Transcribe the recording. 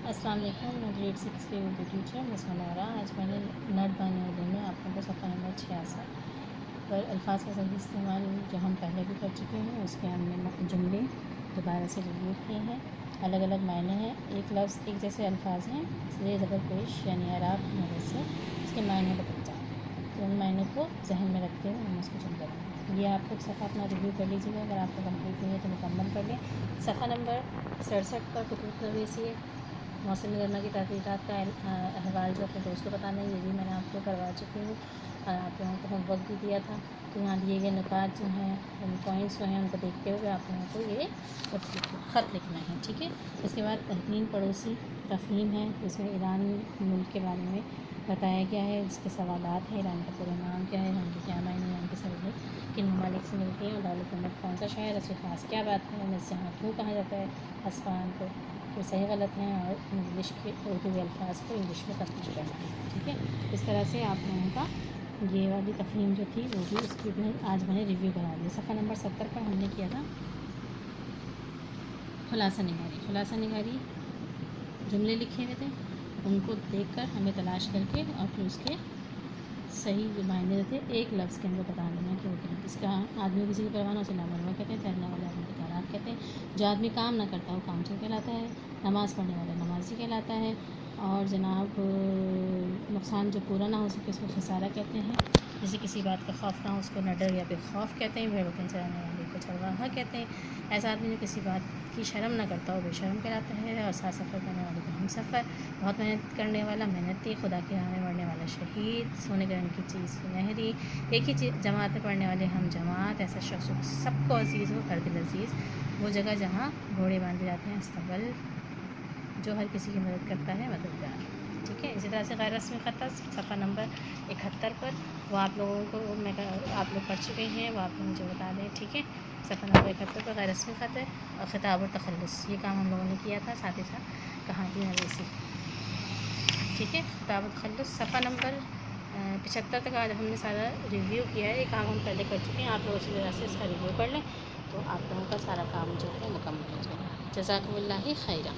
السلام علیکم، میں گریڈ 6 کی اردو ٹیچر مس منورہ۔ آج میں نے نٹ بانے اردو میں آپ لوگوں کو صفحہ نمبر 66 پر الفاظ کا صحیح استعمال جو ہم پہلے بھی کر چکے ہیں، اس کے ہم نے جملے دوبارہ سے ریویو کیے ہیں۔ الگ الگ معنی ہیں، ایک لفظ ایک جیسے الفاظ ہیں، اس لیے زبر پیش یعنی اعراب کی مدد سے اس کے معنی بدل جائیں، تو ان معنی کو ذہن میں رکھتے ہوئے ہم اس کو جملے بنائیں۔ یہ آپ لوگ صفحہ اپنا ریویو کر لیجیے گا، اگر آپ کو کمپلیٹ نہیں ہے تو مکمل کر لیں۔ صفحہ نمبر 67 پر خطوط نویسی، موسم گرما کی تحقیقات کا احوال جو اپنے دوست کو بتانا ہے، یہ بھی میں نے آپ کو کروا چکی ہوں اور آپ لوگوں کو ہوم ورک بھی دیا تھا۔ تو یہاں دیے گئے نکات جو ہیں، پوائنٹس جو ہیں، ان کو دیکھتے ہوئے آپ لوگوں کو یہ خط لکھنا ہے، ٹھیک ہے۔ اس کے بعد تحریم پڑوسی تفہیم ہے، جس میں ایران ملک کے بارے میں بتایا گیا ہے، اس کے سوالات ہیں، ایران کا پورا نام کیا ہے، ان کے کیا معنی ہیں، ان کی سرحدیں کن ممالک سے ملتی ہیں، اور دارالحکومت کون سا شہر ہے، اس کے پاس کیا بات ہے، جہاں کیوں کہا جاتا ہے اصفہان کو، یہ صحیح غلط ہیں، اور انگلش کے اردو الفاظ کو انگلش میں ترجمہ کرنا ہے، ٹھیک ہے۔ اس طرح سے آپ لوگوں کا یہ والی تفہیم جو تھی وہ بھی اس کی بھی آج میں نے ریویو کرا دیا۔ صفحہ نمبر 70 پر ہم نے کیا تھا خلاصہ نگاری۔ خلاصہ نگاری جملے لکھے ہوئے تھے، ان کو دیکھ کر ہمیں تلاش کر کے اور پھر اس کے صحیح جو معنی تھے ایک لفظ کے اندر بتا دینا کہ وہ کیا ہے۔ اس کا آدمی کسی کی پرواہ نہ اسے نامروا کہتے ہیں، تیرنے والے آدمی کو تیراک کہتے ہیں، جو آدمی کام نہ کرتا وہ کامچور کہلاتا ہے، نماز پڑھنے والا نمازی کہلاتا ہے، اور جناب نقصان جو پورا نہ ہو سکے اس کو خسارہ کہتے ہیں، جسے کسی بات کا خوف نہ ہو اس کو نڈر یا بے خوف کہتے ہیں، بھیڑ بکریاں چرانے والے کو چرواہا کہتے ہیں، ایسا آدمی جو کسی بات کی شرم نہ کرتا وہ بے شرم کہلاتا ہے، اور ساتھ سفر کرنے والے کو ہم سفر، بہت محنت کرنے والا محنتی، خدا کی راہ میں مرنے والا شہید، سونے کے رنگ کی چیز سنہری، ایک ہی جماعت میں پڑھنے والے ہم جماعت، ایسا شخص سب کو عزیز ہو ہر دل عزیز، وہ جگہ جہاں گھوڑے باندھے جاتے ہیں استقبل، جو ہر کسی کی مدد کرتا ہے مددگار، ٹھیک ہے۔ اسی طرح سے غیر رسمی خط صفحہ نمبر 71 پر، وہ آپ لوگوں کو آپ لوگ پڑھ چکے ہیں، وہ آپ مجھے بتا دیں، ٹھیک ہے۔ صفحہ نمبر 71 پر غیر رسمی خط ہے اور خطاب اور تخلص، یہ کام ہم لوگوں نے کیا تھا، ساتھ ہی ساتھ کہانی نویسی، ٹھیک ہے۔ خطاب و تخلص صفحہ نمبر 75 تک آج ہم نے سارا ریویو کیا ہے، یہ کام ہم پہلے کر چکے ہیں، آپ لوگ اسی طرح سے اس کا ریویو کر لیں تو آپ لوگوں کا سارا کام جو ہے مکمل ہو جائے گا۔ جزاکم اللہ خیرا۔